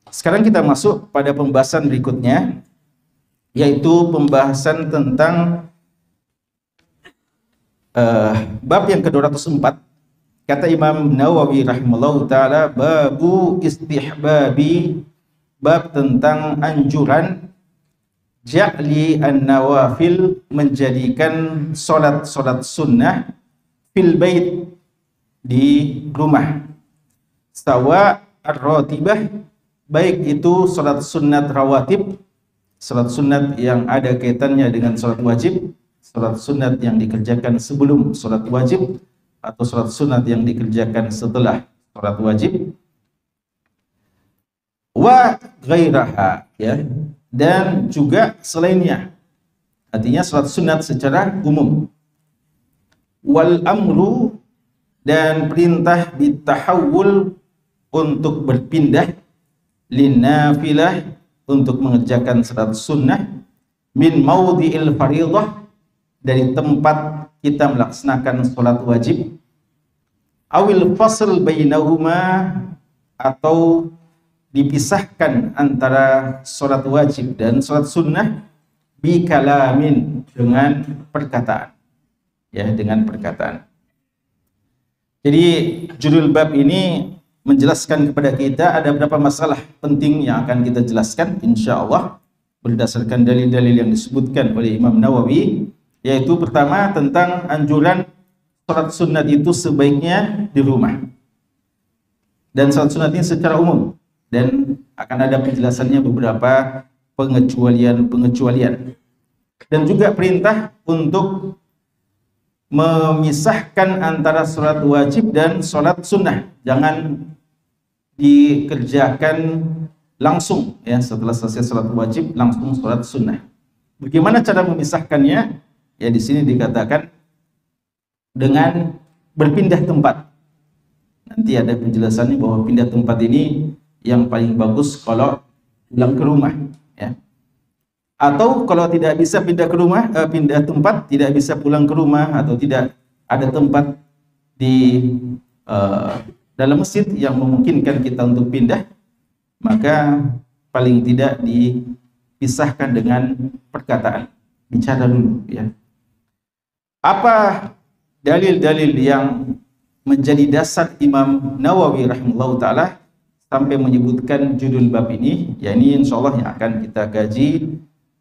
Sekarang kita masuk pada pembahasan berikutnya, yaitu pembahasan tentang bab yang ke-204. Kata Imam Nawawi rahimahullahu ta'ala, babu istihbabi, bab tentang anjuran ja'li an-nawafil, menjadikan solat sunnah fil bait, di rumah, sawa ar-ratibah, baik itu solat sunat rawatib, solat sunat yang ada kaitannya dengan solat wajib, solat sunat yang dikerjakan sebelum solat wajib, atau solat sunat yang dikerjakan setelah solat wajib, wa ghairaha, ya, dan juga selainnya, artinya solat sunat secara umum. Wal amru, dan perintah bitahawul, untuk berpindah, linafilah, untuk mengerjakan salat sunnah, min maudhi'il fariḍah, dari tempat kita melaksanakan salat wajib, awil fasl bainahuma, atau dipisahkan antara salat wajib dan salat sunnah, bi kalamin, dengan perkataan, ya, dengan perkataan. Jadi judul bab ini menjelaskan kepada kita ada beberapa masalah penting yang akan kita jelaskan insyaallah berdasarkan dalil-dalil yang disebutkan oleh Imam Nawawi, yaitu pertama tentang anjuran salat sunat itu sebaiknya di rumah, dan salat sunat ini secara umum, dan akan ada penjelasannya beberapa pengecualian, dan juga perintah untuk memisahkan antara sholat wajib dan sholat sunnah, jangan dikerjakan langsung, ya, setelah selesai sholat wajib langsung sholat sunnah. Bagaimana cara memisahkannya? Ya, di sini dikatakan dengan berpindah tempat. Nanti ada penjelasannya bahwa pindah tempat ini yang paling bagus kalau pulang ke rumah, ya. Atau kalau tidak bisa pindah ke rumah, pindah tempat, tidak bisa pulang ke rumah, atau tidak ada tempat di dalam masjid yang memungkinkan kita untuk pindah, maka paling tidak dipisahkan dengan perkataan, bicara dulu, ya. Apa dalil-dalil yang menjadi dasar Imam Nawawi rahimahullah ta'ala sampai menyebutkan judul bab ini? Ya, ini insyaallah yang akan kita kaji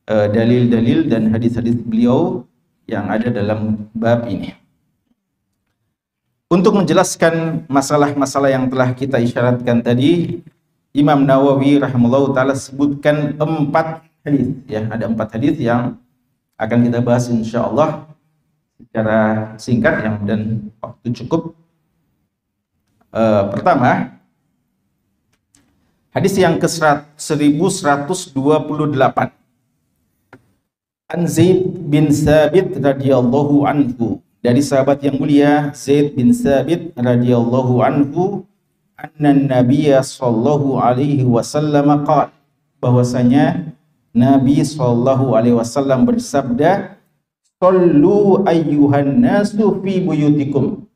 dalil-dalil dan hadis-hadis beliau yang ada dalam bab ini. Untuk menjelaskan masalah-masalah yang telah kita isyaratkan tadi, Imam Nawawi rahimahullah ta'ala sebutkan 4 hadis, ya, ada 4 hadis yang akan kita bahas insyaallah secara singkat yang dan waktu cukup. Pertama, hadis yang ke-1128, an Zaid bin Sabit radhiyallahu anhu, dari sahabat yang mulia Zaid bin Sabit radhiyallahu anhu, anna Nabiyya sallallahu alaihi wasallam qala, bahwasanya Nabi sallallahu alaihi wasallam bersabda, sallu ayyuhan nasu fi buyutikum,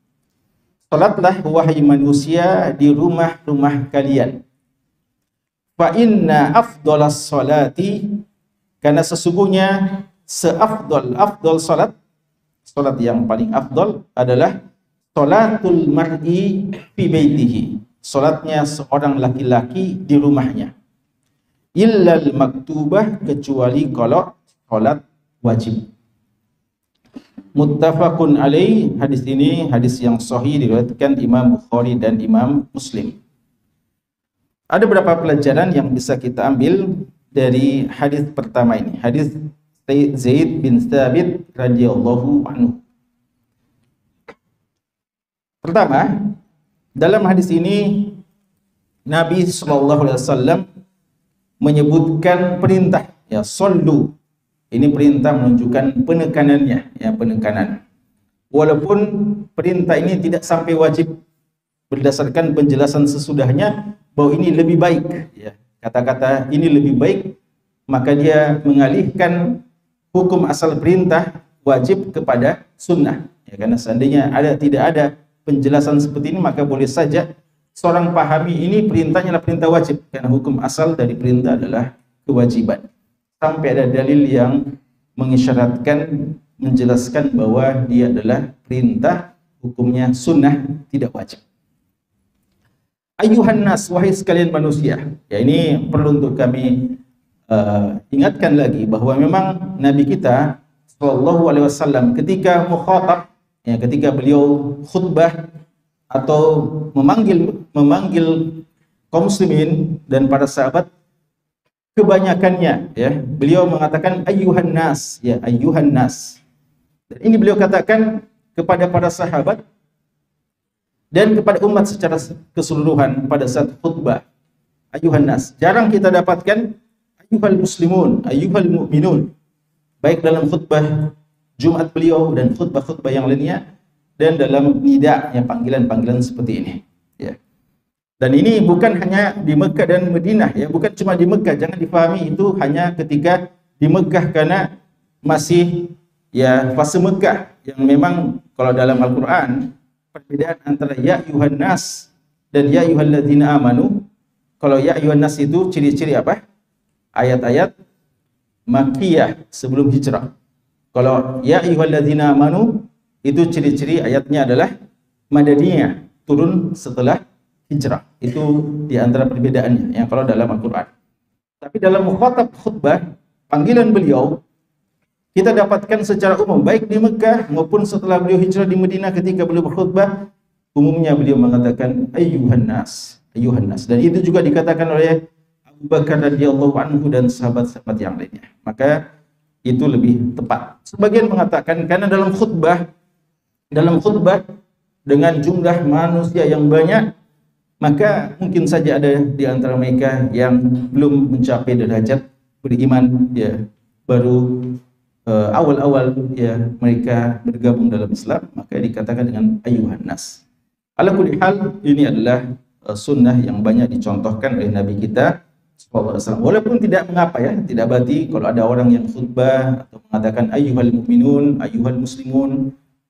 salatlah wahai manusia di rumah-rumah kalian, fa inna afdalas salati, karena sesungguhnya afdal salat yang paling afdal adalah salatul mar'i fi baitihi, salatnya seorang laki-laki di rumahnya, illal maktubah, kecuali kalau salat wajib. Muttafaqun alaih, hadis ini hadis yang sahih, diriwayatkan Imam Bukhari dan Imam Muslim. Ada beberapa pelajaran yang bisa kita ambil dari hadis pertama ini, hadis Zaid bin Thabit radhiyallahu anhu. Pertama, dalam hadis ini Nabi sallallahu alaihi wasallam menyebutkan perintah, ya, sallu. Ini perintah menunjukkan penekanannya, ya, penekanan. Walaupun perintah ini tidak sampai wajib, berdasarkan penjelasan sesudahnya bahwa ini lebih baik, ya. Kata-kata ini lebih baik, maka dia mengalihkan hukum asal perintah wajib kepada sunnah, ya, karena seandainya tidak ada penjelasan seperti ini, maka boleh saja seorang pahami ini perintahnya adalah perintah wajib, karena hukum asal dari perintah adalah kewajiban. Sampai ada dalil yang mengisyaratkan, menjelaskan bahwa dia adalah perintah, hukumnya sunnah, tidak wajib. Ayuhan nas, wahai sekalian manusia. Ya, ini perlu untuk kami ingatkan lagi bahwa memang Nabi kita Shallallahu Alaihi Wasallam ketika mukhatab, ya, ketika beliau khutbah atau memanggil kaum muslimin dan para sahabat, kebanyakannya, ya, beliau mengatakan ayuhan nas, ya, ayuhan nas. Dan ini beliau katakan kepada para sahabat dan kepada umat secara keseluruhan pada saat khutbah. Ayuhan nas. Jarang kita dapatkan ayuhal muslimun, ayuhal mu'minun, baik dalam khutbah Jumat beliau dan khutbah-khutbah yang lainnya, dan dalam nida, yang panggilan-panggilan seperti ini, ya. Dan ini bukan hanya di Mekah dan Madinah, ya, bukan cuma di Mekah. Jangan difahami itu hanya ketika di Mekah, karena masih, ya, fase Mekah yang memang kalau dalam Al-Qur'an perbedaan antara ya ayuhan nas dan ya ayyuhalladzina amanu. Kalau ya ayuhan nas itu ciri-ciri apa? Ayat-ayat Makkiyah sebelum hijrah. Kalau ya ayyuhalladzina amanu itu ciri-ciri ayatnya adalah Madaniyah, turun setelah hijrah. Itu di antara perbedaannya yang kalau dalam Al-Qur'an. Tapi dalam mukhatab khutbah, panggilan beliau kita dapatkan secara umum, baik di Mekah maupun setelah beliau hijrah di Madinah. Ketika beliau berkhutbah, umumnya beliau mengatakan ayyuhan nas, ayyuhan nas. Dan itu juga dikatakan oleh Abu Bakar radhiyallahu anhu dan sahabat-sahabat yang lainnya. Maka itu lebih tepat. Sebagian mengatakan karena dalam khutbah dengan jumlah manusia yang banyak, maka mungkin saja ada di antara mereka yang belum mencapai derajat beriman, ya, baru awal-awal, ya, mereka bergabung dalam Islam, maka dikatakan dengan ayyuhan nas. Ala kulli hal, ini adalah sunnah yang banyak dicontohkan oleh Nabi kita sallallahu alaihi wasallam. Walaupun tidak mengapa, ya, tidak berarti kalau ada orang yang khutbah atau mengatakan ayyuhal mu'minun, ayyuhal muslimun,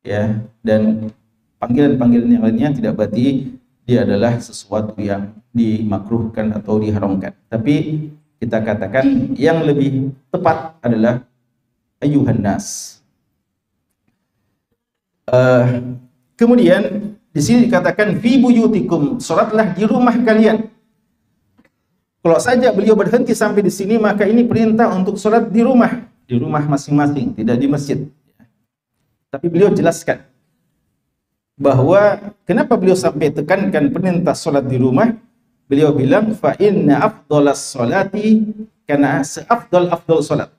ya, dan panggilan-panggilan yang lainnya, tidak berarti dia adalah sesuatu yang dimakruhkan atau diharamkan. Tapi kita katakan yang lebih tepat adalah ayyuhan nas. Kemudian di sini dikatakan fi buyutikum, salatlah di rumah kalian. Kalau saja beliau berhenti sampai di sini, maka ini perintah untuk salat di rumah masing-masing, tidak di masjid. Tapi beliau jelaskan bahwa kenapa beliau sampai tekankan perintah salat di rumah. Beliau bilang fa inna afdalas salati, karena seafdal salat,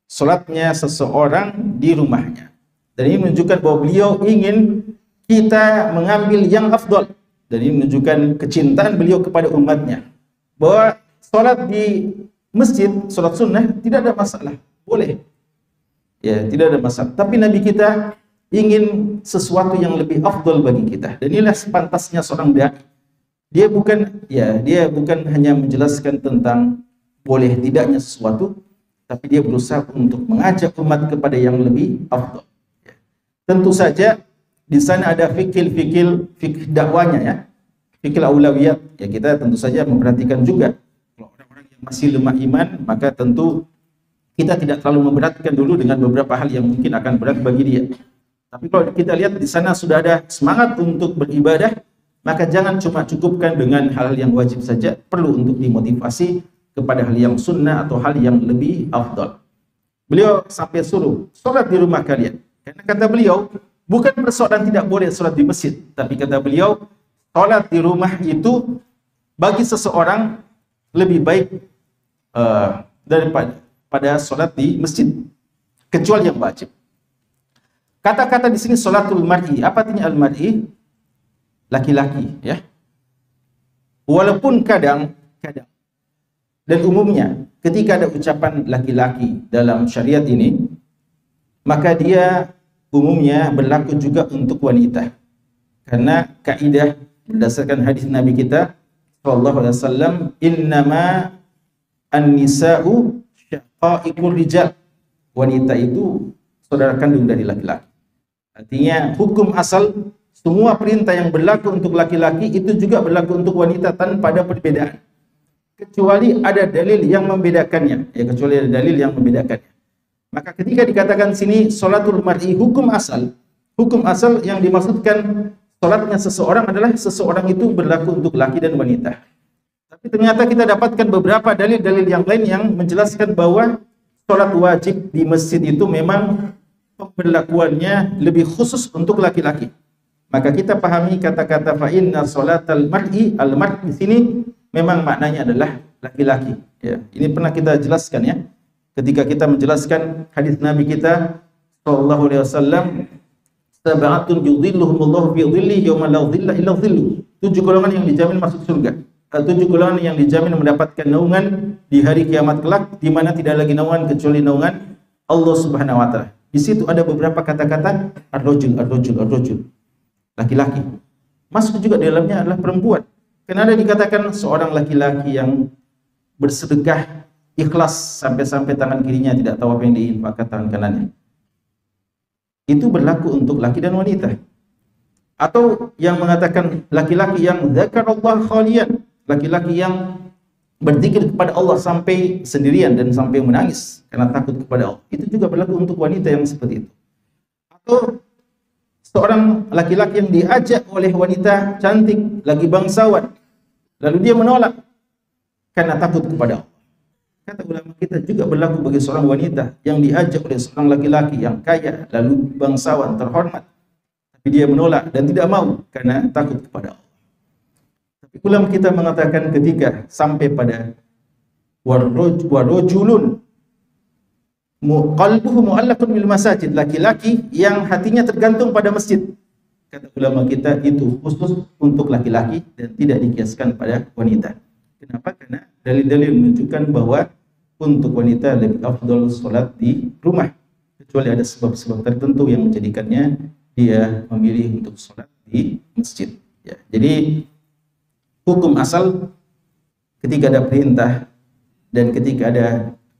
salatnya seseorang di rumahnya. Dan ini menunjukkan bahwa beliau ingin kita mengambil yang afdal, dan ini menunjukkan kecintaan beliau kepada umatnya, bahwa salat di masjid, salat sunnah, tidak ada masalah, boleh, ya, tidak ada masalah. Tapi Nabi kita ingin sesuatu yang lebih afdal bagi kita, dan inilah sepantasnya seorang dai. Dia bukan hanya menjelaskan tentang boleh tidaknya sesuatu, tapi dia berusaha untuk mengajak umat kepada yang lebih afdal. Ya. Tentu saja di sana ada fikih dakwanya, ya, fikih aulawiyat. Ya, kita tentu saja memperhatikan juga. Kalau orang-orang yang masih lemah iman, maka tentu kita tidak terlalu memberatkan dulu dengan beberapa hal yang mungkin akan berat bagi dia. Tapi kalau kita lihat di sana sudah ada semangat untuk beribadah, maka jangan cuma cukupkan dengan hal yang wajib saja, perlu untuk dimotivasi kepada hal yang sunnah atau hal yang lebih afdal. Beliau sampai suruh sholat di rumah kalian, karena kata beliau bukan persoalan tidak boleh sholat di masjid, tapi kata beliau sholat di rumah itu bagi seseorang lebih baik daripada sholat di masjid, kecuali yang wajib. Kata-kata di sini sholatul mar'i, apa artinya al-mar'i? Laki-laki, ya. Walaupun kadang dan umumnya ketika ada ucapan laki-laki dalam syariat ini, maka dia umumnya berlaku juga untuk wanita. Karena kaidah berdasarkan hadis Nabi kita sallallahu alaihi wasallam, innama an-nisa'u syaqa'iqur rijal. Wanita itu saudara kandung dari laki-laki. Artinya hukum asal semua perintah yang berlaku untuk laki-laki itu juga berlaku untuk wanita tanpa ada perbedaan. Kecuali ada dalil yang membedakannya, ya, kecuali ada dalil yang membedakannya. Maka ketika dikatakan sini salatul mar'i hukum asal yang dimaksudkan salatnya seseorang adalah seseorang itu berlaku untuk laki dan wanita. Tapi ternyata kita dapatkan beberapa dalil-dalil yang lain yang menjelaskan bahwa salat wajib di masjid itu memang pemberlakuannya lebih khusus untuk laki-laki. Maka kita pahami kata-kata fa inna salatal mar'i, al-mar'i di sini memang maknanya adalah laki-laki, ya. Ini pernah kita jelaskan, ya, ketika kita menjelaskan hadis Nabi kita sallallahu alaihi wasallam, sab'atun yudhilluhumullahu fi dhillihi yauma la dhilla illa dhilluh. 7 golongan yang dijamin masuk surga. 7 golongan yang dijamin mendapatkan naungan di hari kiamat kelak, di mana tidak lagi naungan kecuali naungan Allah Subhanahu wa taala. Di situ ada beberapa kata-kata ar-rajul, laki-laki. Masuk juga di dalamnya adalah perempuan. Karena ada dikatakan seorang laki-laki yang bersedekah ikhlas sampai-sampai tangan kirinya tidak tahu apa yang diinfakkan tangan kanannya. Itu berlaku untuk laki dan wanita. Atau yang mengatakan laki-laki yang zakarallah khalian, laki-laki yang berzikir kepada Allah sampai sendirian dan sampai menangis karena takut kepada Allah. Itu juga berlaku untuk wanita yang seperti itu. Atau seorang laki-laki yang diajak oleh wanita cantik, lagi bangsawan, lalu dia menolak karena takut kepada Allah. Kata ulama kita juga berlaku bagi seorang wanita yang diajak oleh seorang laki-laki yang kaya, lalu bangsawan, terhormat, tapi dia menolak dan tidak mau karena takut kepada Allah. Tapi ulama kita mengatakan ketika sampai pada warajulun qalbuhu mu'allaqun bil masajid, laki-laki yang hatinya tergantung pada masjid. Kata ulama kita itu khusus untuk laki-laki dan tidak dikiaskan pada wanita. Kenapa? Karena dalil-dalil menunjukkan bahwa untuk wanita lebih afdal sholat di rumah, kecuali ada sebab-sebab tertentu yang menjadikannya dia memilih untuk sholat di masjid, ya. Jadi hukum asal ketika ada perintah dan ketika ada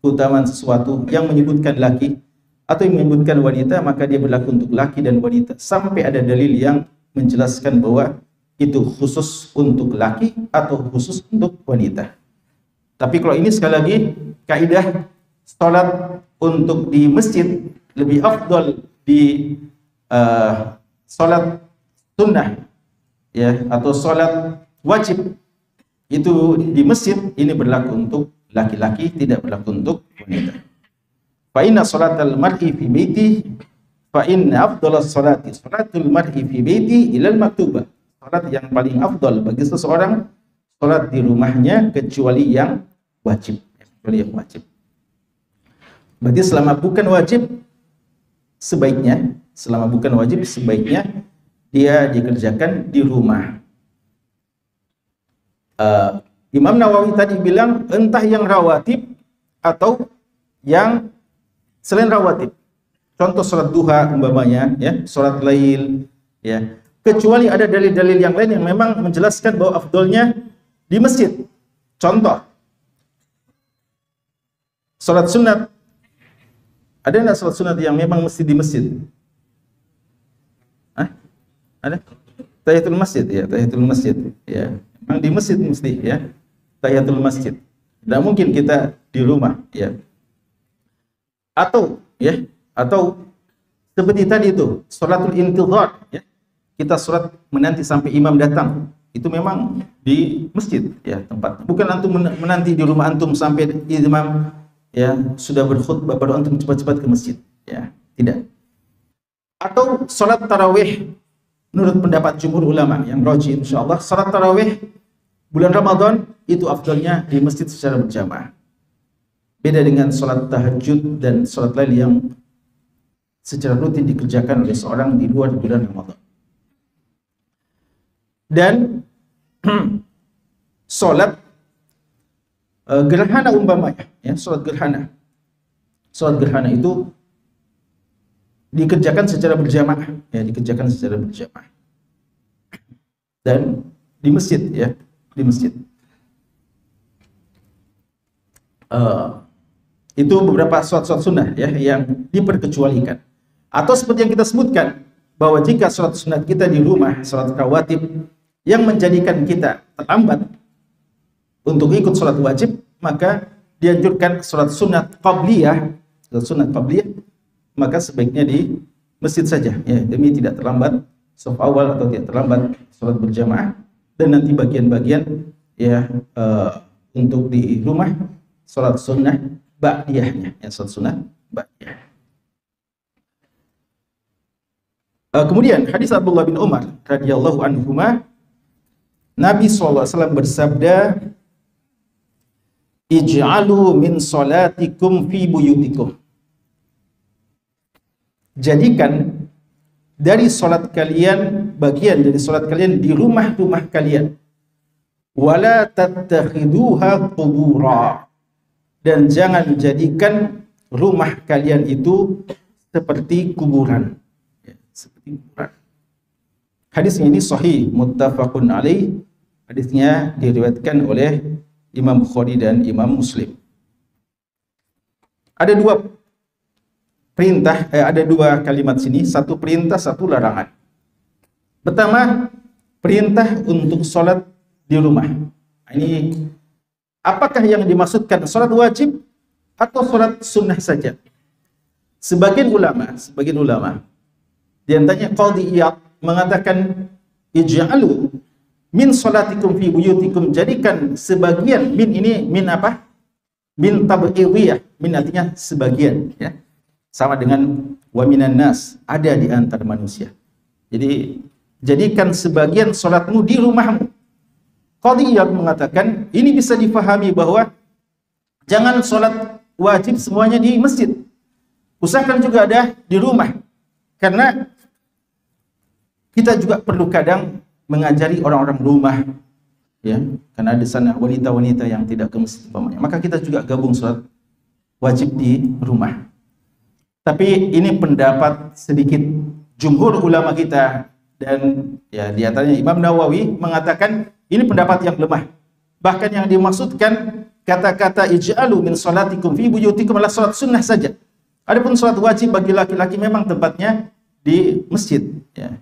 keutamaan sesuatu yang menyebutkan laki atau yang menyebutkan wanita, maka dia berlaku untuk laki dan wanita sampai ada dalil yang menjelaskan bahwa itu khusus untuk laki atau khusus untuk wanita. Tapi kalau ini sekali lagi kaidah salat untuk di masjid lebih afdal di salat sunnah, ya, atau salat wajib itu di masjid, ini berlaku untuk laki-laki, tidak berlaku untuk wanita. Fa inna salatal mar'i fi baiti fa inna afdalas salati salatul mar'i fi baiti ilal maktubah. Salat yang paling afdal bagi seseorang salat di rumahnya kecuali yang wajib, kecuali yang wajib. Berarti selama bukan wajib sebaiknya dia dikerjakan di rumah. Imam Nawawi tadi bilang entah yang rawatib atau yang selain rawatib. Contoh salat duha umpamanya, ya, salat lail, ya. Kecuali ada dalil-dalil yang lain yang memang menjelaskan bahwa afdolnya di masjid. Contoh salat sunat. Ada enggak salat sunat yang memang mesti di masjid? Ada? Tahiyatul masjid, ya, tahiyatul masjid, ya. Memang di masjid mesti, ya. Tahiyatul masjid. Tidak mungkin kita di rumah, ya. Atau seperti tadi itu, salatul intidhar, ya. Kita salat menanti sampai imam datang. Itu memang di masjid, ya, tempat. Bukan antum menanti di rumah antum sampai imam, ya, sudah berkhutbah baru antum cepat-cepat ke masjid, ya. Tidak. Atau salat tarawih menurut pendapat jumhur ulama yang rajih insyaallah, salat tarawih bulan Ramadan itu afdalnya di masjid secara berjamaah. Beda dengan salat tahajud dan salat lain yang secara rutin dikerjakan oleh seorang di luar bulan Ramadan. Dan salat gerhana umpamanya, ya, salat gerhana. Salat gerhana itu dikerjakan secara berjamaah, ya, dikerjakan secara berjamaah. Dan di masjid, ya, di masjid. Itu beberapa salat-salat sunnah, ya, yang diperkecualikan. Atau seperti yang kita sebutkan, bahwa jika sholat sunat kita di rumah, sholat rawatib yang menjadikan kita terlambat untuk ikut sholat wajib, maka dianjurkan sholat sunat qabliyah, maka sebaiknya di masjid saja, ya, demi tidak terlambat saf awal atau tidak terlambat sholat berjamaah, dan nanti bagian-bagian ya untuk di rumah sholat sunnah ba'diyahnya, ya, sholat sunnah ba'diyah. Kemudian hadis Abdullah bin Umar radhiyallahu anhuma, Nabi SAW bersabda, ij'alu min salatikum fi buyutikum. Jadikan dari salat kalian, bagian dari salat kalian di rumah-rumah kalian. Wala tattakhiduha qubura. Dan jangan jadikan rumah kalian itu seperti kuburan. Ya, seperti kuburan. Hadis ini sahih, muttafaqun alaih. Hadisnya diriwayatkan oleh Imam Bukhari dan Imam Muslim. Ada dua perintah, ada dua kalimat sini, satu perintah, satu larangan. Pertama, perintah untuk sholat di rumah. Ini apakah yang dimaksudkan sholat wajib atau sholat sunnah saja? Sebagian ulama, di antaranya Qadhi Iyad mengatakan, ij'alu min sholatikum fi buyutikum, jadikan sebagian, min ini min apa? Min tab'idiyah, min artinya sebagian, ya. Sama dengan wa minan nas, ada di antara manusia. Jadi jadikan sebagian sholatmu di rumahmu. Qadhi Iyad mengatakan ini bisa difahami bahwa jangan sholat wajib semuanya di masjid. Usahakan juga ada di rumah. Karena kita juga perlu kadang mengajari orang-orang rumah, ya, karena di sana wanita-wanita yang tidak ke masjid umpamanya. Maka kita juga gabung sholat wajib di rumah. Tapi ini pendapat sedikit jumhur ulama kita, dan ya di antaranya Imam Nawawi mengatakan ini pendapat yang lemah. Bahkan yang dimaksudkan kata-kata ij'alu min salatikum fi buyutikum adalah salat sunnah saja. Adapun salat wajib bagi laki-laki memang tempatnya di masjid, ya.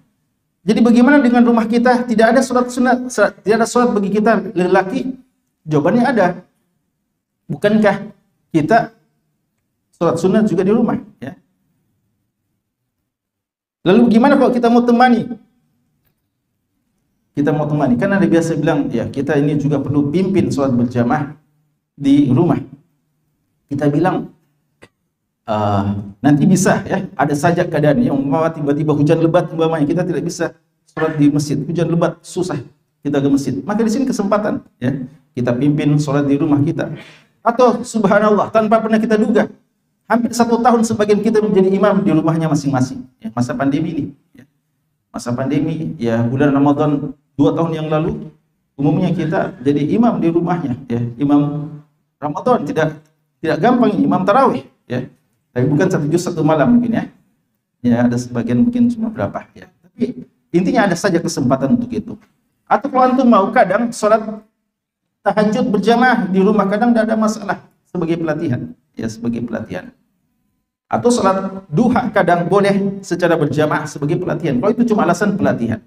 Jadi bagaimana dengan rumah kita? Tidak ada salat sunnah, tidak ada salat bagi kita lelaki? Jawabannya ada. Bukankah kita salat sunnah juga di rumah, ya? Lalu gimana kalau kita mau temani? Kita mau temani, kan ada biasa bilang, ya kita ini juga perlu pimpin salat berjamaah di rumah. Kita bilang, nanti bisa, ya, ada saja keadaan yang tiba-tiba hujan lebat umpamanya, kita tidak bisa salat di masjid, hujan lebat susah kita ke masjid. Maka di sini kesempatan, ya, kita pimpin salat di rumah kita. Atau subhanallah, tanpa pernah kita duga, hampir 1 tahun sebagian kita menjadi imam di rumahnya masing-masing, ya, masa pandemi ini, ya. Masa pandemi, ya, bulan Ramadan 2 tahun yang lalu umumnya kita jadi imam di rumahnya, ya, imam Ramadan, tidak gampang, imam tarawih, ya, tapi bukan 1 juz 1 malam mungkin, ya, ya, ada sebagian mungkin cuma berapa, ya, tapi intinya ada saja kesempatan untuk itu. Atau kalau antum mau kadang sholat tahajud berjamaah di rumah, kadang tidak ada masalah sebagai pelatihan, ya, sebagai pelatihan. Atau sholat duha kadang boleh secara berjamaah sebagai pelatihan, kalau itu cuma alasan pelatihan.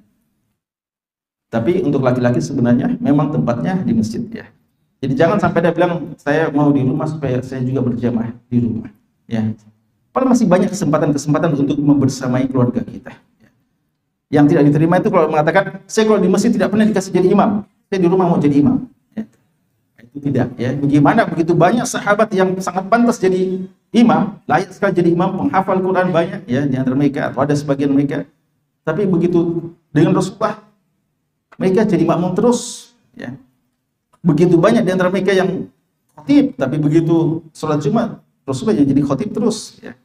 Tapi untuk laki-laki sebenarnya memang tempatnya di masjid, ya. Jadi jangan sampai dia bilang saya mau di rumah supaya saya juga berjamaah di rumah, ya. Padahal masih banyak kesempatan-kesempatan untuk membersamai keluarga kita, ya. Yang tidak diterima itu kalau mengatakan saya kalau di masjid tidak pernah dikasih jadi imam, saya di rumah mau jadi imam, ya. Itu tidak, ya. Bagaimana begitu banyak sahabat yang sangat pantas jadi imam, layak sekali jadi imam, penghafal Quran banyak, ya, di antara mereka atau ada sebagian mereka. Tapi begitu dengan Rasulullah, mereka jadi makmum terus, ya. Begitu banyak di antara mereka yang khatib, tapi begitu sholat Jumat, Rasulullah yang jadi khatib terus, ya.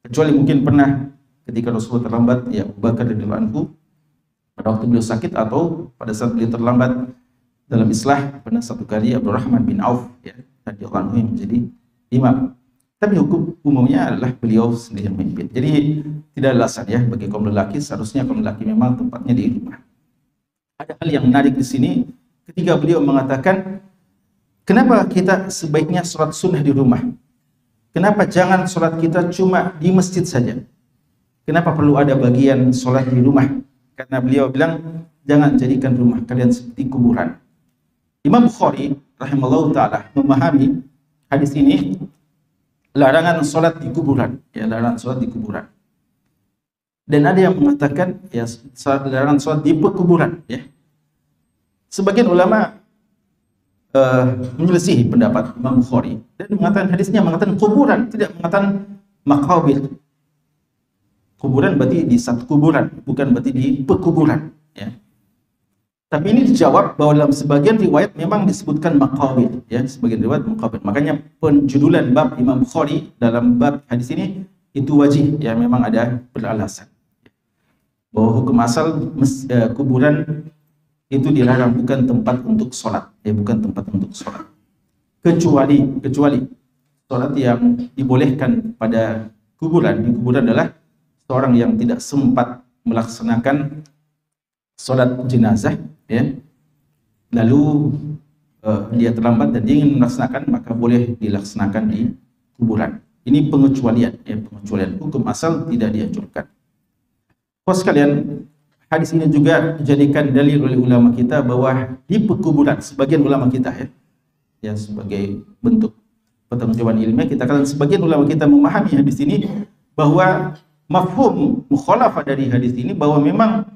Kecuali mungkin pernah ketika Rasulullah terlambat, ya, Abu Bakar radhiyallahu anhu pada waktu beliau sakit atau pada saat beliau terlambat dalam islah, pernah satu kali Abdurrahman bin Auf, ya, radhiyallahu anhu yang menjadi imam. Tapi hukum umumnya adalah beliau sendiri yang memimpin. Jadi tidak ada alasan, ya, bagi kaum lelaki, seharusnya kaum lelaki memang tempatnya di rumah. Ada hal yang menarik di sini ketika beliau mengatakan, kenapa kita sebaiknya sholat sunnah di rumah? Kenapa jangan sholat kita cuma di masjid saja? kenapa perlu ada bagian sholat di rumah? Karena beliau bilang, jangan jadikan rumah kalian seperti kuburan. Imam Bukhari rahimahullah ta'ala memahami hadis ini larangan sholat di kuburan, ya, larangan sholat di kuburan. Dan ada yang mengatakan ya larangan sholat di pekuburan, ya. Sebagian ulama menyelisihi pendapat Imam Bukhari dan mengatakan hadisnya mengatakan kuburan, tidak mengatakan maqabir. Kuburan berarti di satu kuburan, bukan berarti di pekuburan, ya. Tapi ini dijawab bahwa dalam sebagian riwayat memang disebutkan maqabir, ya, sebagian riwayat maqabir. Makanya penjudulan bab Imam Bukhari dalam bab hadis ini itu wajib, ya, memang ada beralasan bahwa hukum asal kuburan itu dilarang, bukan tempat untuk sholat, ya, bukan tempat untuk sholat. Kecuali sholat yang dibolehkan pada kuburan, di kuburan adalah seorang yang tidak sempat melaksanakan sholat jenazah, ya, lalu dia terlambat dan dia ingin melaksanakan, maka boleh dilaksanakan di kuburan. Ini pengecualian, ya, pengecualian. Hukum asal tidak dianjurkan. Kos sekalian, hadis ini juga dijadikan dalil oleh ulama kita bahwa di pekuburan, sebagian ulama kita, ya sebagai bentuk pertanggungjawaban ilmiah, kita katakan sebagian ulama kita memahami hadis ini bahwa mafhum mukhalafah dari hadis ini bahwa memang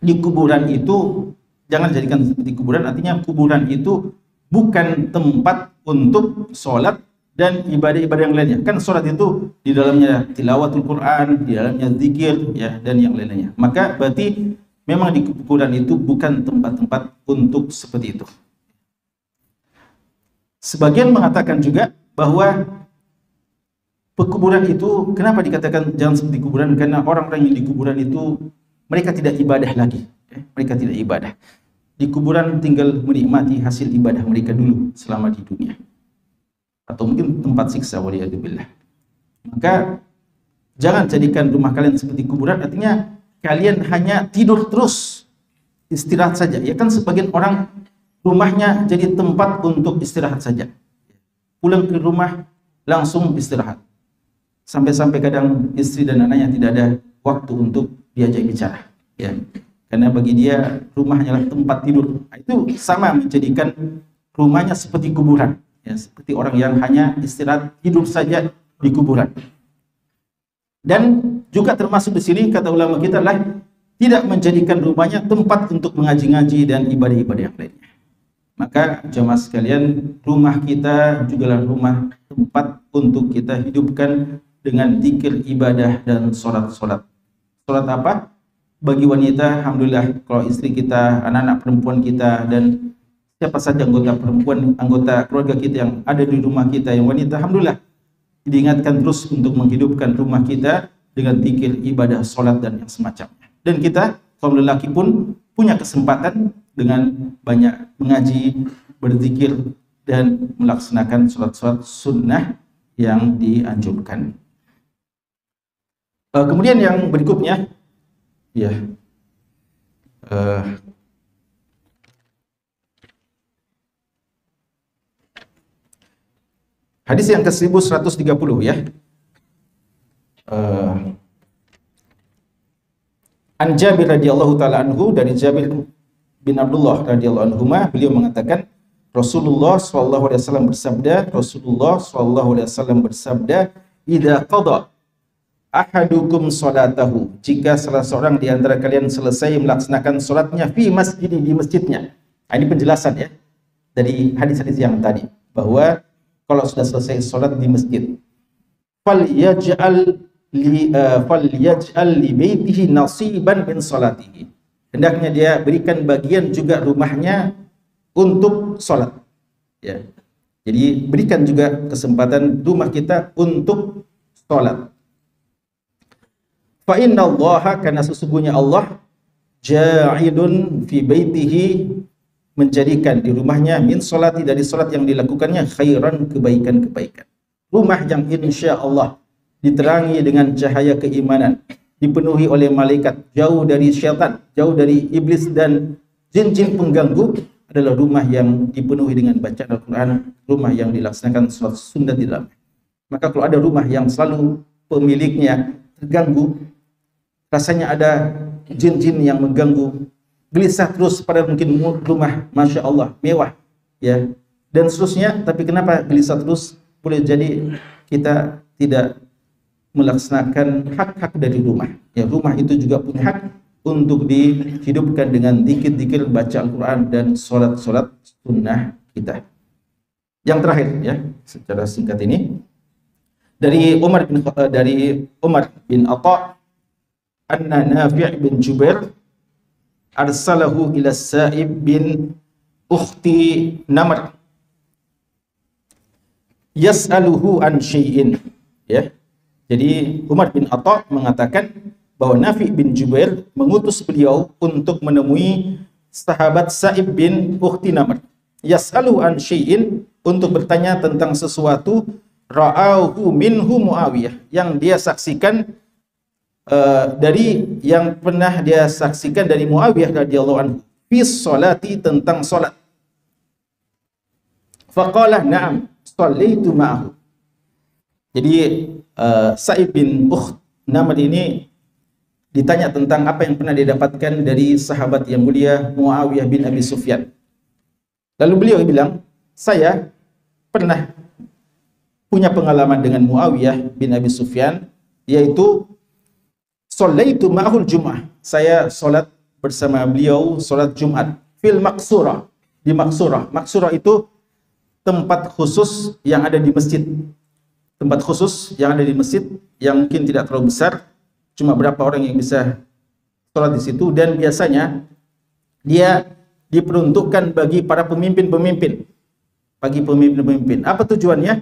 di kuburan itu jangan jadikan seperti kuburan, artinya kuburan itu bukan tempat untuk sholat dan ibadah-ibadah yang lainnya. Kan sholat itu di dalamnya tilawatul Quran, di dalamnya zikir, ya, dan yang lainnya. Maka berarti memang di kuburan itu bukan tempat-tempat untuk seperti itu. Sebagian mengatakan juga bahwa pekuburan itu kenapa dikatakan jangan seperti kuburan? Karena orang-orang yang di kuburan itu mereka tidak ibadah lagi, ya. Mereka tidak ibadah. Di kuburan tinggal menikmati hasil ibadah mereka dulu selama di dunia. Atau mungkin tempat siksa, waliyadzubillah. Maka jangan jadikan rumah kalian seperti kuburan, artinya kalian hanya tidur terus, istirahat saja. Ya kan sebagian orang rumahnya jadi tempat untuk istirahat saja. Pulang ke rumah langsung istirahat. Sampai-sampai kadang istri dan anaknya tidak ada waktu untuk diajak bicara, ya. Karena bagi dia rumah hanyalah tempat tidur. Itu sama menjadikan rumahnya seperti kuburan, ya, seperti orang yang hanya istirahat tidur saja di kuburan. Dan juga termasuk di sini kata ulama kita adalah tidak menjadikan rumahnya tempat untuk mengaji-ngaji dan ibadah-ibadah yang lainnya. Maka jamaah sekalian, rumah kita jugalah rumah tempat untuk kita hidupkan dengan zikir, ibadah, dan sholat-sholat. Sholat apa? Bagi wanita, alhamdulillah, kalau istri kita, anak-anak perempuan kita, dan siapa saja anggota perempuan, anggota keluarga kita yang ada di rumah kita yang wanita, alhamdulillah, diingatkan terus untuk menghidupkan rumah kita dengan zikir, ibadah, sholat, dan yang semacamnya. Dan kita, kaum lelaki pun punya kesempatan dengan banyak mengaji, berzikir, dan melaksanakan sholat-sholat sunnah yang dianjurkan. Kemudian yang berikutnya, ya, hadis yang ke-1130, ya. An Jabir radhiyallahu taala anhu, dari Jabir bin Abdullah radhiyallahu anhuma, beliau mengatakan Rasulullah sallallahu alaihi wasallam bersabda, "Idza qada ahadukum salatahu," jika salah seorang di antara kalian selesai melaksanakan salatnya fi masjid, di masjidnya. Nah, ini penjelasan, ya, dari hadis-hadis yang tadi, bahwa kalau sudah selesai salat di masjid, falyaj'al li baitihi nasiban min salatihi, hendaknya dia berikan bagian juga rumahnya untuk salat, ya. Jadi berikan juga kesempatan rumah kita untuk salat. Fa innallaha, karena sesungguhnya Allah, ja'idun fi baitihi, menjadikan di rumahnya min salati, dari salat yang dilakukannya, khairan, kebaikan-kebaikan. Rumah yang insya Allah diterangi dengan cahaya keimanan, dipenuhi oleh malaikat, jauh dari syaitan, jauh dari iblis dan jin-jin pengganggu, adalah rumah yang dipenuhi dengan bacaan Al-Quran, rumah yang dilaksanakan sholat sunnah di dalamnya. Maka kalau ada rumah yang selalu pemiliknya terganggu, rasanya ada jin-jin yang mengganggu, gelisah terus pada mungkin rumah, Masya Allah, mewah, ya, dan seterusnya, tapi kenapa gelisah terus? Boleh jadi kita tidak melaksanakan hak-hak dari rumah. Ya, rumah itu juga punya hak untuk dihidupkan dengan zikir-zikir, baca Al-Quran, dan sholat-sholat sunnah kita. Yang terakhir, ya, secara singkat ini, dari Umar bin Atha, anna Nafi' bin Jubair arsalahu ila Sa'ib bin ukhti Namr yas'aluhu an syai'in, ya. Jadi Umar bin Atha mengatakan bahwa Nafi' bin Jubair mengutus beliau untuk menemui sahabat Sa'ib bin ukhti Namr, yas'aluhu an syai'in, untuk bertanya tentang sesuatu, ra'ahu minhu Muawiyah, yang dia saksikan yang pernah dia saksikan dari Muawiyah radhiyallahu anhu, fi sholati, tentang salat. Faqala na'am shallaitu ma'ahu. Jadi Sa'ib bin Ukht Namr ini ditanya tentang apa yang pernah didapatkan dari sahabat yang mulia Muawiyah bin Abi Sufyan. Lalu beliau bilang, saya pernah punya pengalaman dengan Muawiyah bin Abi Sufyan, yaitu shallaitu ma'ahul Jum'ah, saya salat bersama beliau salat Jumat, fil Maqsurah, di Maqsurah. Maqsurah itu tempat khusus yang ada di masjid. Tempat khusus yang ada di masjid yang mungkin tidak terlalu besar, cuma berapa orang yang bisa sholat di situ, dan biasanya dia diperuntukkan bagi para pemimpin-pemimpin. Bagi pemimpin-pemimpin. Apa tujuannya?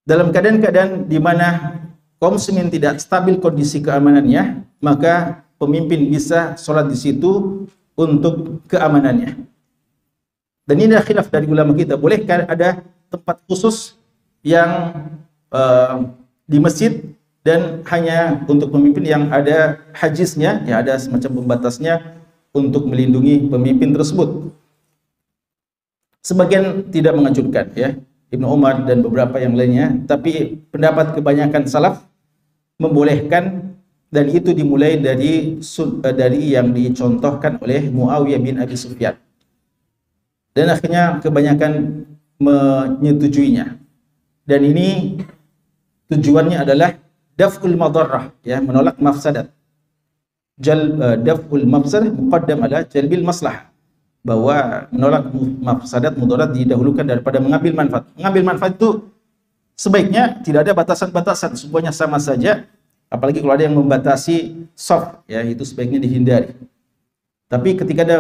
Dalam keadaan-keadaan di mana kaum muslimin tidak stabil kondisi keamanannya, maka pemimpin bisa sholat di situ untuk keamanannya. Dan ini adalah khilaf dari ulama kita. Bolehkah ada tempat khusus yang di masjid dan hanya untuk pemimpin yang ada hajiznya, ya, ada semacam pembatasnya untuk melindungi pemimpin tersebut? Sebagian tidak menganjurkan, ya, Ibnu Umar dan beberapa yang lainnya, tapi pendapat kebanyakan salaf membolehkan, dan itu dimulai dari yang dicontohkan oleh Muawiyah bin Abi Sufyan, dan akhirnya kebanyakan menyetujuinya. Dan ini tujuannya adalah daf'ul madarrah, ya, menolak mafsadat. Daf'ul mafsadah muqaddam ala jalbil maslah, bahwa menolak mafsadat, mudarat didahulukan daripada mengambil manfaat. Mengambil manfaat itu sebaiknya tidak ada batasan-batasan, semuanya sama saja. Apalagi kalau ada yang membatasi soft, ya, itu sebaiknya dihindari. Tapi ketika ada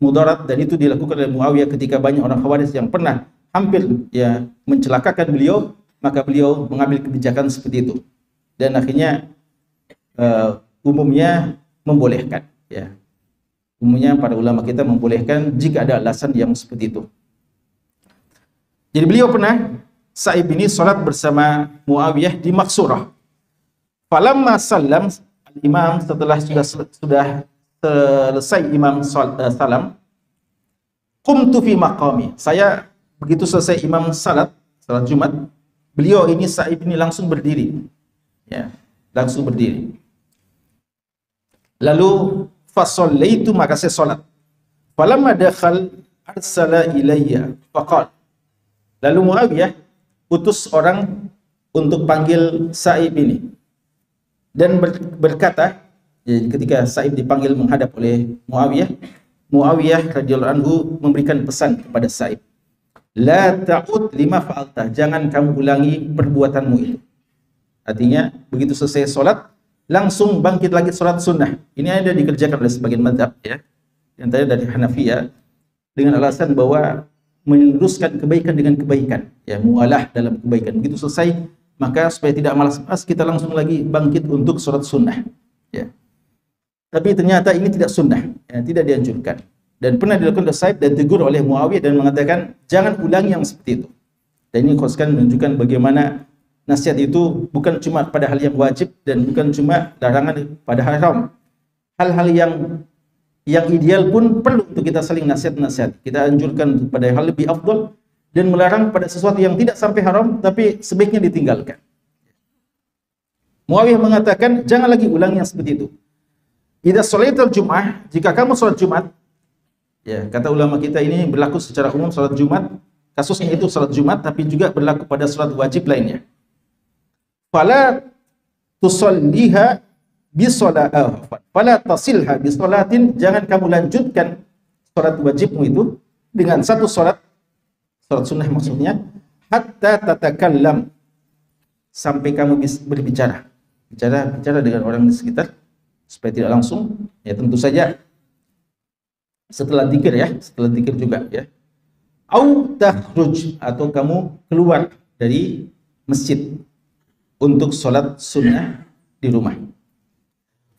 mudarat, dan itu dilakukan oleh Muawiyah ketika banyak orang Khawarij yang pernah hampir, ya, mencelakakan beliau, maka beliau mengambil kebijakan seperti itu. Dan akhirnya umumnya membolehkan, ya. Umumnya para ulama kita membolehkan jika ada alasan yang seperti itu. Jadi beliau pernah, Sa'ib ini salat bersama Muawiyah di Maqsurah. Falamma sallam al-imam, setelah sudah selesai imam salam, qumtu fi maqami, saya begitu selesai imam salat Jumat, beliau ini Sa'ib ini langsung berdiri, ya, langsung berdiri. Lalu fasallaitu, maka saya salat. Falamma dakhal arsala ilayya faqal, lalu Muawiyah utus orang untuk panggil Sa'ib ini, dan berkata, ya, ketika Sa'ib dipanggil menghadap oleh Muawiyah radhiyallahu anhu memberikan pesan kepada Sa'ib, la ta'ud lima fa'alta, jangan kamu ulangi perbuatanmu itu. Artinya begitu selesai sholat langsung bangkit lagi sholat sunnah. Ini ada dikerjakan oleh sebagian mazhab, ya, yang tadi dari Hanafiyah, dengan alasan bahwa meneruskan kebaikan dengan kebaikan, ya, mualah dalam kebaikan. Begitu selesai, maka supaya tidak malas-malas, kita langsung lagi bangkit untuk sholat sunnah, ya. Tapi ternyata ini tidak sunnah, ya, tidak dianjurkan. Dan pernah dilakukan oleh Sa'ib dan ditegur oleh Muawiyah dan mengatakan jangan ulangi yang seperti itu. Dan ini sekali menunjukkan bagaimana nasihat itu bukan cuma pada hal yang wajib dan bukan cuma larangan pada haram. Hal-hal yang ideal pun perlu untuk kita saling nasihat-nasihat. Kita anjurkan pada hal lebih afdal dan melarang pada sesuatu yang tidak sampai haram tapi sebaiknya ditinggalkan. Muawiyah mengatakan, jangan lagi ulangi yang seperti itu. Idza sholaital Jum'ah, jika kamu sholat Jumat, ya, kata ulama kita ini berlaku secara umum sholat Jumat, kasusnya itu sholat Jumat, tapi juga berlaku pada sholat wajib lainnya. Fala tusalliha fala tasilha bisolatin, jangan kamu lanjutkan sholat wajibmu itu dengan satu sholat sunnah maksudnya, hatta tatakallam, sampai kamu berbicara, bicara dengan orang di sekitar, supaya tidak langsung, ya tentu saja setelah dzikir ya, setelah dzikir juga ya. Au takhruj, atau kamu keluar dari masjid untuk sholat sunnah di rumah.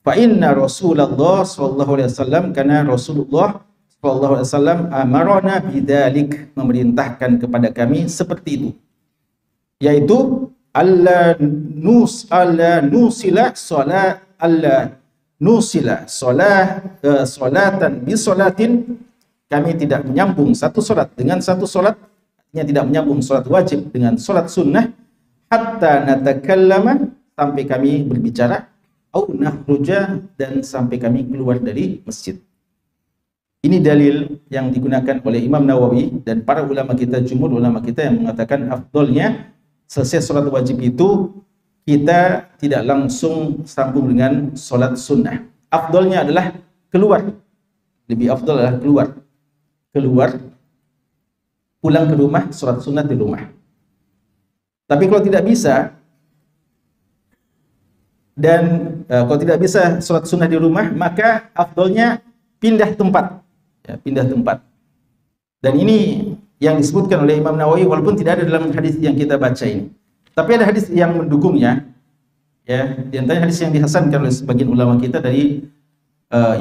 Fa inna Rasulullah sallallahu alaihi wasallam, karena Rasulullah sallallahu alaihi wasallam amarona bidzalik, memerintahkan kepada kami seperti itu, yaitu alla nusila solatan bi solatin, kami tidak menyambung satu solat dengan satu solat, artinya tidak menyambung solat wajib dengan solat sunnah, hatta natakallama, sampai kami berbicara, au nakhruja, dan sampai kami keluar dari masjid. Ini dalil yang digunakan oleh Imam Nawawi dan para ulama kita, jumhur ulama kita, yang mengatakan afdolnya selesai solat wajib itu kita tidak langsung sambung dengan sholat sunnah. Afdolnya adalah keluar. Lebih afdol adalah keluar, pulang ke rumah, sholat sunnah di rumah. Tapi kalau tidak bisa, dan kalau tidak bisa sholat sunnah di rumah, maka afdolnya pindah tempat. Ya, pindah tempat. Dan ini yang disebutkan oleh Imam Nawawi, walaupun tidak ada dalam hadis yang kita baca ini. Tapi ada hadis yang mendukungnya. Ya, di antaranya hadis yang dihasankan oleh sebagian ulama kita dari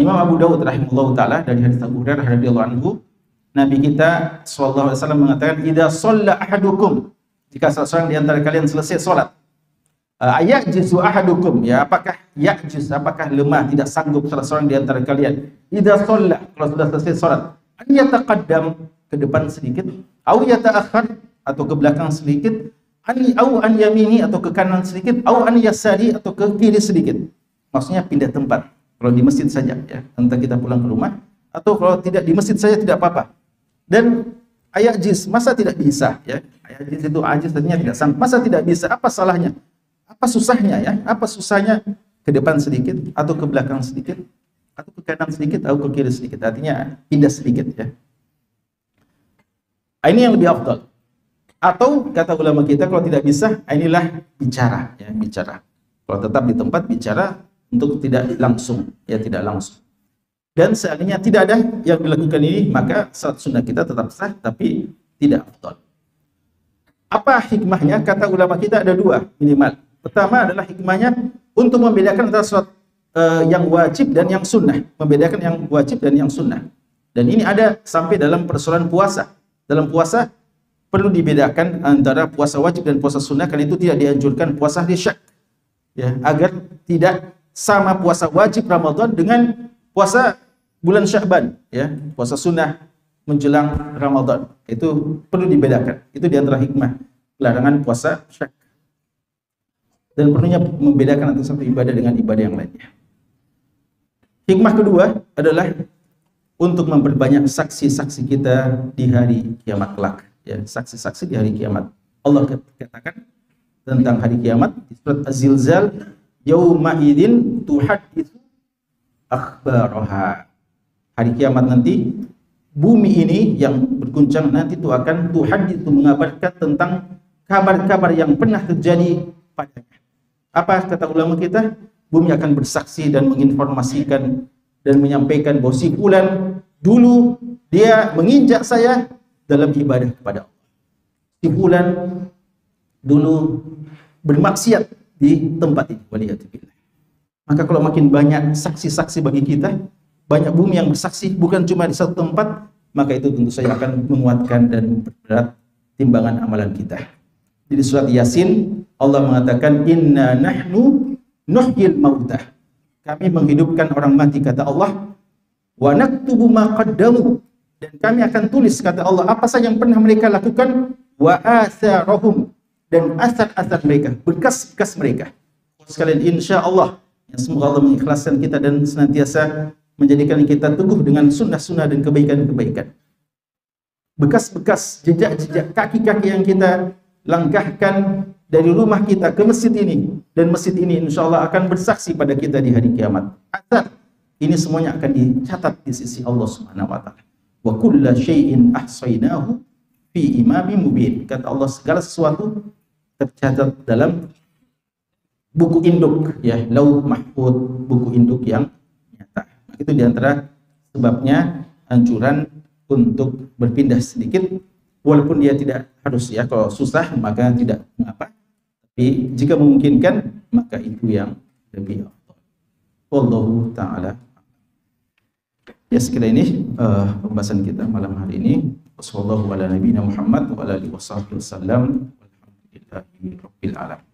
Imam Abu Dawud rahimahullahu taala, dari hadis Abu Hurairah radhiyallahu anhu, Nabi kita sallallahu alaihi wasallam mengatakan, idza shalla ahadukum, jika salah seorang di antara kalian selesai salat, ayajizu ahadukum, ya, apakah yajiz, apakah lemah, tidak sanggup salah seorang di antara kalian, idza shalla, kalau sudah selesai salat, an yataqaddam, ke depan sedikit, au yata'akhkhar, atau ke belakang sedikit, an yamini, atau ke kanan sedikit, au an yasari, atau ke kiri sedikit. Maksudnya pindah tempat. Kalau di masjid saja, ya, entah kita pulang ke rumah, atau kalau tidak di masjid saja tidak apa-apa. Dan ayajiz, masa tidak bisa, ya? Ayajiz itu ajiz, artinya tidak sanggup. Masa tidak bisa? Apa salahnya? Apa susahnya, ya? Apa susahnya ke depan sedikit, atau ke belakang sedikit, atau ke kanan sedikit, atau ke kiri sedikit? Artinya pindah sedikit, ya. Ini yang lebih afdal. Atau kata ulama kita, kalau tidak bisa, inilah bicara, ya, bicara. Kalau tetap di tempat, bicara untuk tidak langsung, ya, tidak langsung. Dan seandainya tidak ada yang dilakukan ini, maka salat sunnah kita tetap sah, tapi tidak afdal. Apa hikmahnya? Kata ulama kita ada dua minimal. Pertama adalah hikmahnya untuk membedakan antara salat yang wajib dan yang sunnah, membedakan yang wajib dan yang sunnah. Dan ini ada sampai dalam persoalan puasa. Dalam puasa perlu dibedakan antara puasa wajib dan puasa sunnah, karena itu tidak dianjurkan puasa hari Syak, ya, agar tidak sama puasa wajib Ramadan dengan puasa bulan Sya'ban, ya, puasa sunnah menjelang Ramadan. Itu perlu dibedakan. Itu di antara hikmah larangan puasa Syak. Dan perlunya membedakan antara satu ibadah dengan ibadah yang lainnya. Hikmah kedua adalah untuk memperbanyak saksi-saksi kita di hari kiamat kelak, ya, saksi-saksi di hari kiamat. Allah katakan tentang hari kiamat di surat Az-Zilzal, yauma idzin tuhadditsu akhbaraha. Hari kiamat nanti, bumi ini yang berguncang nanti itu akan tuhadditsu, mengabarkan tentang kabar-kabar yang pernah terjadi padanya. Apa kata ulama kita? Bumi akan bersaksi dan menginformasikan dan menyampaikan bahwa si fulan dulu dia menginjak saya dalam ibadah kepada Allah. Si fulan dulu bermaksiat di tempat ini. Waliyatubillah. Maka kalau makin banyak saksi-saksi bagi kita, banyak bumi yang bersaksi bukan cuma di satu tempat, maka itu tentu saja akan menguatkan dan memperberat timbangan amalan kita. Di surat Yasin Allah mengatakan, inna nahnu nuhyil mautah. Kami menghidupkan orang mati, kata Allah. Wa naktubu ma qaddamu, dan kami akan tulis, kata Allah, apa saja yang pernah mereka lakukan, wa atharahum, dan asar-asar mereka, bekas-bekas mereka. sekalian, insya Allah, ya, semoga Allah mengikhlaskan kita dan senantiasa menjadikan kita teguh dengan sunnah-sunnah dan kebaikan-kebaikan. Bekas-bekas jejak-jejak kaki-kaki yang kita langkahkan dari rumah kita ke masjid ini, dan masjid ini insya Allah akan bersaksi pada kita di hari kiamat. Asal ini semuanya akan dicatat di sisi Allah Subhanahu wa taala. Wa kulla syai'in ahsaynahu fi imamin mubin. Kata Allah, segala sesuatu tercatat dalam buku induk, ya, lauh mahfud, buku induk yang nyata. Itu diantara sebabnya anjuran untuk berpindah sedikit, walaupun dia tidak harus, ya, kalau susah maka tidak mengapa, tapi jika memungkinkan maka itu yang lebih afdal. Wallahu ta'ala. Ya, sekira ini pembahasan kita malam hari ini. Wassallallahu ala nabiyina Muhammad wa ala alihi wasallam. Walhamdulillahi rabbil alamin.